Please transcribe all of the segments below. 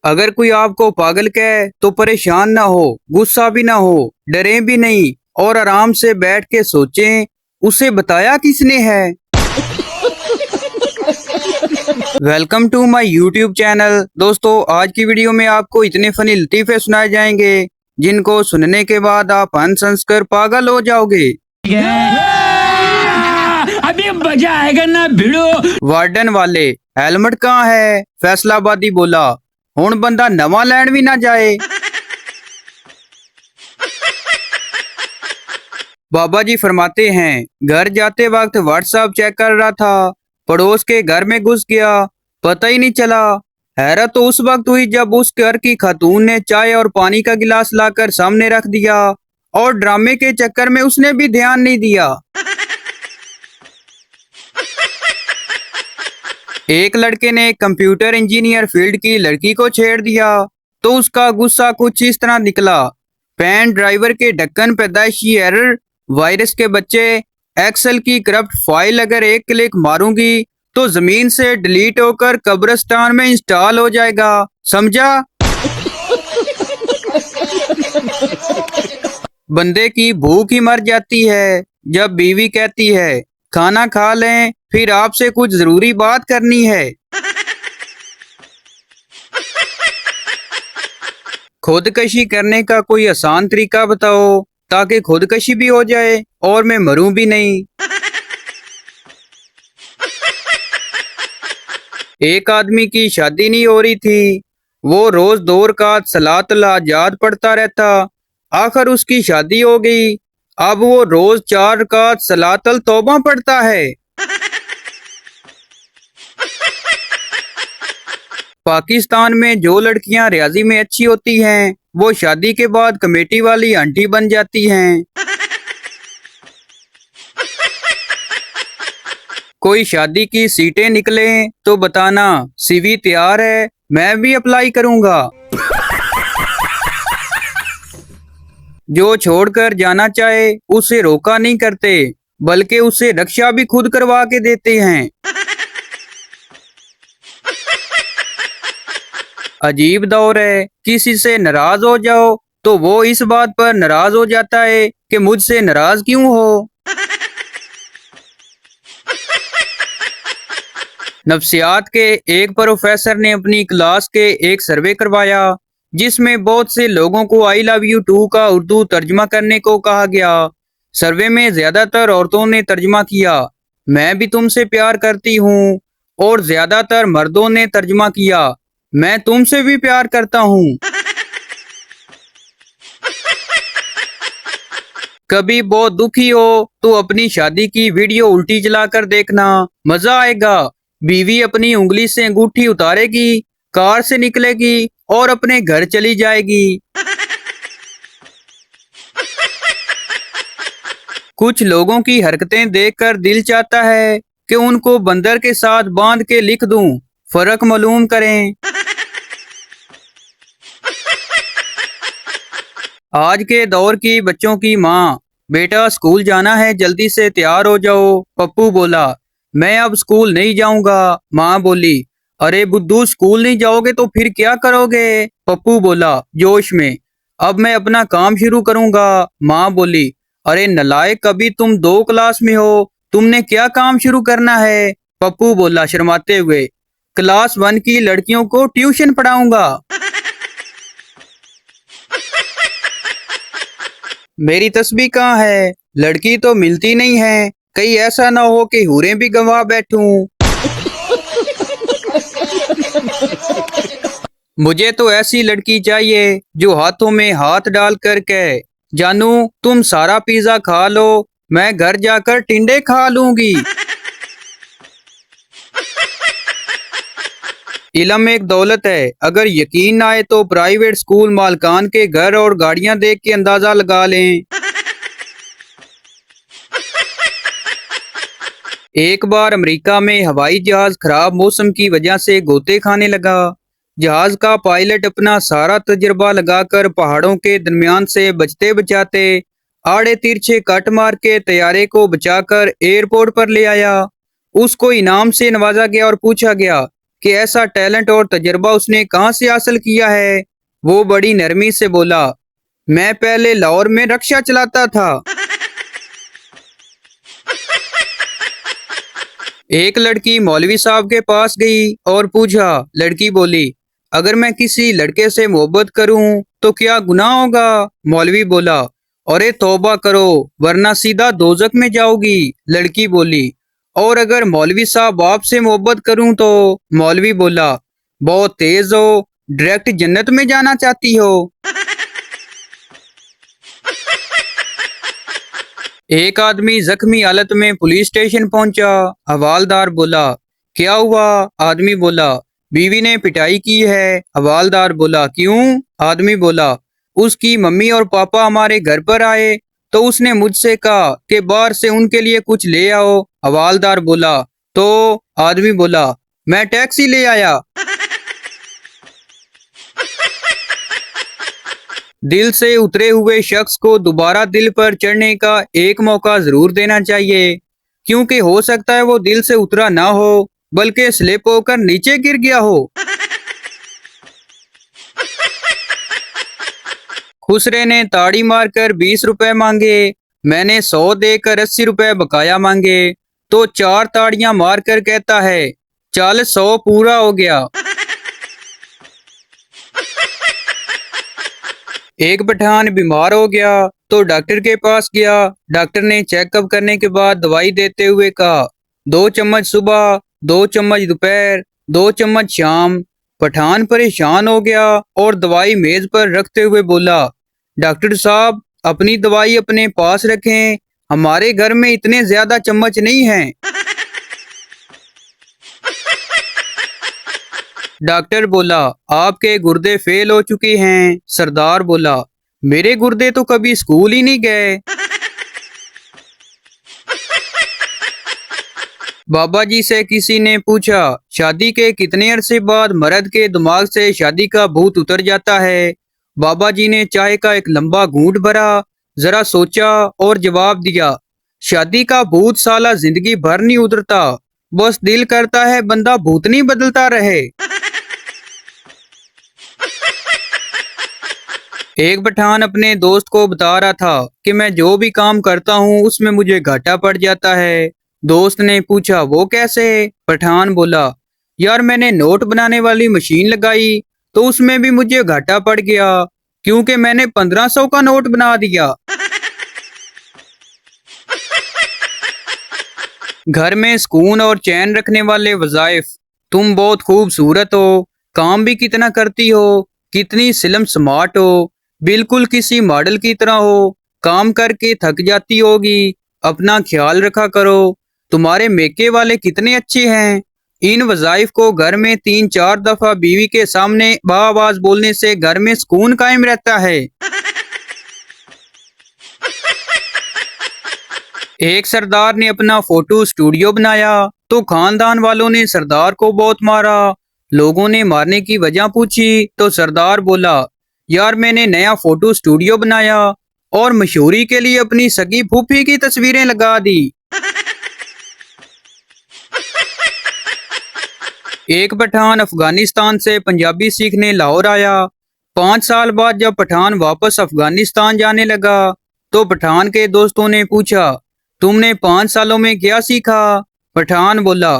अगर कोई आपको पागल कहे तो परेशान ना हो, गुस्सा भी ना हो, डरे भी नहीं और आराम से बैठ के सोचें, उसे बताया किसने है। Welcome to my YouTube channel. दोस्तों, आज की वीडियो में आपको इतने फनी लतीफे सुनाए जाएंगे जिनको सुनने के बाद आप हंस हंस कर पागल हो जाओगे। अभी मजा आएगा ना भिड़ो। वार्डन वाले, हेलमेट कहाँ है? फैसलाबादी बोला, हुण बंदा नवा लैंड भी ना जाए। बाबा जी फरमाते हैं, घर जाते वक्त व्हाट्सएप चेक कर रहा था, पड़ोस के घर में घुस गया, पता ही नहीं चला। हैरत तो उस वक्त हुई जब उस घर की खातून ने चाय और पानी का गिलास लाकर सामने रख दिया और ड्रामे के चक्कर में उसने भी ध्यान नहीं दिया। एक लड़के ने कंप्यूटर इंजीनियर फील्ड की लड़की को छेड़ दिया तो उसका गुस्सा कुछ इस तरह निकला। पैन ड्राइवर के ढक्कन पैदाइशी एरर, वायरस के बच्चे, एक्सेल की करप्ट फाइल अगर एक क्लिक मारूंगी तो जमीन से डिलीट होकर कब्रिस्तान में इंस्टॉल हो जाएगा, समझा? बंदे की भूख ही मर जाती है जब बीवी कहती है, खाना खा लें, फिर आपसे कुछ जरूरी बात करनी है। खुदकशी करने का कोई आसान तरीका बताओ ताकि खुदकशी भी हो जाए और मैं मरूं भी नहीं। एक आदमी की शादी नहीं हो रही थी, वो रोज 2 रकात सलातुल हाजात पढ़ता रहता, आखिर उसकी शादी हो गई। अब वो रोज 4 रकात सलातुल तौबा पढ़ता है। पाकिस्तान में जो लड़कियां रियाजी में अच्छी होती हैं, वो शादी के बाद कमेटी वाली आंटी बन जाती हैं। कोई शादी की सीटें निकले तो बताना, सीवी तैयार है, मैं भी अप्लाई करूंगा। जो छोड़कर जाना चाहे उसे रोका नहीं करते, बल्कि उसे रक्षा भी खुद करवा के देते हैं। अजीब दौर है, किसी से नाराज हो जाओ तो वो इस बात पर नाराज हो जाता है कि मुझसे नाराज क्यों हो। नफ्सियात के एक प्रोफेसर ने अपनी क्लास के एक सर्वे करवाया जिसमें बहुत से लोगों को आई लव यू टू का उर्दू तर्जमा करने को कहा गया। सर्वे में ज्यादातर औरतों ने तर्जमा किया, मैं भी तुमसे प्यार करती हूँ, और ज्यादातर मर्दों ने तर्जमा किया, मैं तुमसे भी प्यार करता हूँ। कभी बहुत दुखी हो तो अपनी शादी की वीडियो उल्टी चलाकर देखना, मजा आएगा। बीवी अपनी उंगली से अंगूठी उतारेगी, कार से निकलेगी और अपने घर चली जाएगी। कुछ लोगों की हरकतें देखकर दिल चाहता है कि उनको बंदर के साथ बांध के लिख दूं, फर्क मालूम करें। आज के दौर की बच्चों की माँ, बेटा स्कूल जाना है, जल्दी से तैयार हो जाओ। पप्पू बोला, मैं अब स्कूल नहीं जाऊंगा। माँ बोली, अरे बुद्धू, स्कूल नहीं जाओगे तो फिर क्या करोगे? पप्पू बोला जोश में, अब मैं अपना काम शुरू करूंगा। माँ बोली, अरे नलायक, अभी तुम 2 क्लास में हो, तुमने क्या काम शुरू करना है? पप्पू बोला शर्माते हुए, क्लास 1 की लड़कियों को ट्यूशन पढ़ाऊंगा। मेरी तस्बीह कहाँ है? लड़की तो मिलती नहीं है, कहीं ऐसा ना हो कि हूरें भी गंवा बैठूं। मुझे तो ऐसी लड़की चाहिए जो हाथों में हाथ डाल कर कहे, जानू तुम सारा पिज्जा खा लो, मैं घर जाकर टिंडे खा लूंगी। इल्म एक दौलत है, अगर यकीन ना आए तो प्राइवेट स्कूल मालकान के घर और गाड़ियां देख के अंदाजा लगा लें। एक बार अमेरिका में हवाई जहाज खराब मौसम की वजह से गोते खाने लगा। जहाज का पायलट अपना सारा तजुर्बा लगाकर पहाड़ों के दरमियान से बचते बचाते आड़े तिरछे कट मार के तैयारे को बचाकर एयरपोर्ट पर ले आया। उसको इनाम से नवाजा गया और पूछा गया, कि ऐसा टैलेंट और तजर्बा उसने कहाँ से हासिल किया है। वो बड़ी नरमी से बोला, मैं पहले लाहौर में रक्शा चलाता था। एक लड़की मौलवी साहब के पास गई और पूछा। लड़की बोली, अगर मैं किसी लड़के से मोहब्बत करूं तो क्या गुनाह होगा? मौलवी बोला, अरे तौबा करो वरना सीधा दोजक में जाओगी। लड़की बोली, और अगर मौलवी साहब आपसे मोहब्बत करूं तो? मौलवी बोला, बहुत तेज हो, डायरेक्ट जन्नत में जाना चाहती हो। एक आदमी जख्मी हालत में पुलिस स्टेशन पहुंचा। हवालदार बोला, क्या हुआ? आदमी बोला, बीवी ने पिटाई की है। हवालदार बोला, क्यों? आदमी बोला, उसकी मम्मी और पापा हमारे घर पर आए तो उसने मुझसे कहा कि बाहर से उनके लिए कुछ ले आओ। हवालदार बोला, तो? आदमी बोला, मैं टैक्सी ले आया। दिल से उतरे हुए शख्स को दोबारा दिल पर चढ़ने का एक मौका जरूर देना चाहिए, क्योंकि हो सकता है वो दिल से उतरा ना हो बल्कि स्लिप होकर नीचे गिर गया हो। खुसरे ने ताड़ी मारकर 20 रुपए मांगे। मैंने 100 देकर 80 रुपए बकाया मांगे तो 4 ताड़ियां मारकर कहता है, चल 100 पूरा हो गया। एक पठान बीमार हो गया तो डॉक्टर के पास गया। डॉक्टर ने चेकअप करने के बाद दवाई देते हुए कहा, 2 चम्मच सुबह, 2 चम्मच दोपहर, 2 चम्मच शाम। पठान परेशान हो गया और दवाई मेज पर रखते हुए बोला, डॉक्टर साहब अपनी दवाई अपने पास रखें, हमारे घर में इतने ज्यादा चम्मच नहीं हैं। डॉक्टर बोला, आपके गुर्दे फेल हो चुके हैं। सरदार बोला, मेरे गुर्दे तो कभी स्कूल ही नहीं गए। बाबा जी से किसी ने पूछा, शादी के कितने अरसे बाद मर्द के दिमाग से शादी का भूत उतर जाता है? बाबा जी ने चाय का एक लंबा घूंट भरा, जरा सोचा और जवाब दिया, शादी का भूत साला जिंदगी भर नहीं उतरता, बस दिल करता है बंदा भूतनी बदलता रहे। एक पठान अपने दोस्त को बता रहा था कि मैं जो भी काम करता हूँ उसमें मुझे घाटा पड़ जाता है। दोस्त ने पूछा, वो कैसे? पठान बोला, यार मैंने नोट बनाने वाली मशीन लगाई तो उसमें भी मुझे घाटा पड़ गया, क्योंकि मैंने 1500 का नोट बना दिया। घर में सुकून और चैन रखने वाले वज़ाइफ। तुम बहुत खूबसूरत हो, काम भी कितना करती हो, कितनी स्लिम स्मार्ट हो, बिल्कुल किसी मॉडल की तरह हो, काम करके थक जाती होगी, अपना ख्याल रखा करो, तुम्हारे मेके वाले कितने अच्छे हैं। इन वज़ाइफ को घर में 3-4 दफा बीवी के सामने बाआवाज बोलने से घर में सुकून कायम रहता है। एक सरदार ने अपना फोटो स्टूडियो बनाया तो खानदान वालों ने सरदार को बहुत मारा। लोगों ने मारने की वजह पूछी तो सरदार बोला, यार मैंने नया फोटो स्टूडियो बनाया और मशहूरी के लिए अपनी सगी फूफी की तस्वीरें लगा दी। एक पठान अफगानिस्तान से पंजाबी सीखने लाहौर आया। 5 साल बाद जब पठान वापस अफगानिस्तान जाने लगा तो पठान के दोस्तों ने पूछा, तुमने 5 सालों में क्या सीखा? पठान बोला,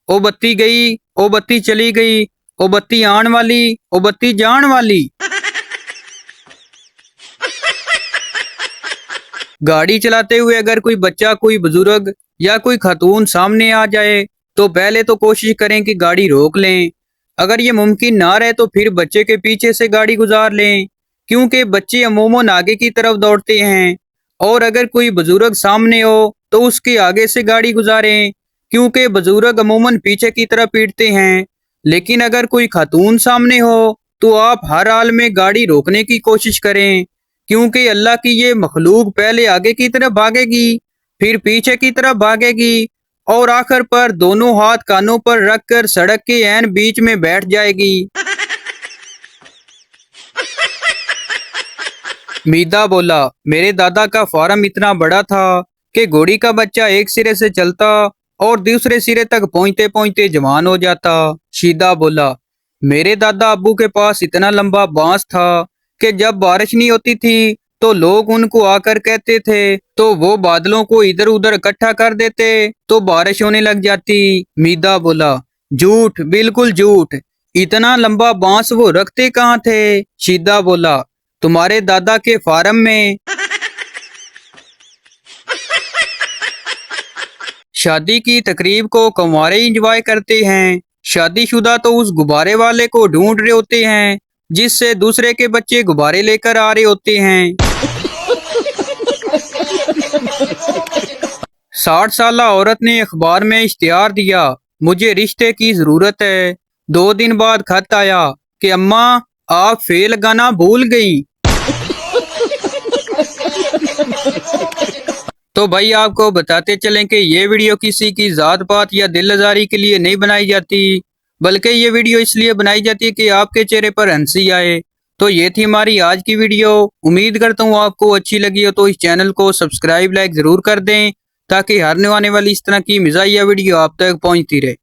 ओ बत्ती गई, ओ बत्ती चली गई, ओ बत्ती आन वाली, ओ बत्ती जान वाली। गाड़ी चलाते हुए अगर कोई बच्चा, कोई बुजुर्ग या कोई खातून सामने आ जाए तो पहले तो कोशिश करें कि गाड़ी रोक लें। अगर ये मुमकिन ना रहे तो फिर बच्चे के पीछे से गाड़ी गुजार लें, क्योंकि बच्चे अमूमन आगे की तरफ दौड़ते हैं। और अगर कोई बुजुर्ग सामने हो तो उसके आगे से गाड़ी गुजारें, क्योंकि बुजुर्ग अमूमन पीछे की तरफ पीटते हैं। लेकिन अगर कोई खातून सामने हो तो आप हर हाल में गाड़ी रोकने की कोशिश करें, क्योंकि अल्लाह की ये मखलूक पहले आगे की तरफ भागेगी, फिर पीछे की तरफ भागेगी और आखिर पर दोनों हाथ कानों पर रखकर सड़क के ऐन बीच में बैठ जाएगी। मीदा बोला, मेरे दादा का फार्म इतना बड़ा था कि घोड़ी का बच्चा एक सिरे से चलता और दूसरे सिरे तक पहुंचते पहुंचते जवान हो जाता। शीदा बोला, मेरे दादा अब्बू के पास इतना लंबा बांस था कि जब बारिश नहीं होती थी तो लोग उनको आकर कहते थे तो वो बादलों को इधर उधर इकट्ठा कर देते तो बारिश होने लग जाती। मीदा बोला, झूठ, बिल्कुल झूठ। इतना लंबा बांस वो रखते कहाँ थे? शीदा बोला, तुम्हारे दादा के फार्म में। शादी की तकरीब को कंवारे एंजॉय करते हैं, शादीशुदा तो उस गुब्बारे वाले को ढूंढ रहे होते हैं जिससे दूसरे के बच्चे गुब्बारे लेकर आ रहे होते हैं। 60 साला औरत ने अखबार में इश्तिहार दिया, मुझे रिश्ते की जरूरत है। 2 दिन बाद खत आया कि अम्मा आप फेल लगाना भूल गई। तो भाई आपको बताते चलें कि ये वीडियो किसी की जात पात या दिल आजारी के लिए नहीं बनाई जाती, बल्कि ये वीडियो इसलिए बनाई जाती है कि आपके चेहरे पर हंसी आए। तो ये थी हमारी आज की वीडियो। उम्मीद करता हूँ आपको अच्छी लगी हो, तो इस चैनल को सब्सक्राइब लाइक जरूर कर दें ताकि हर आने वाली इस तरह की मज़ाहिया वीडियो आप तक पहुँचती रहे।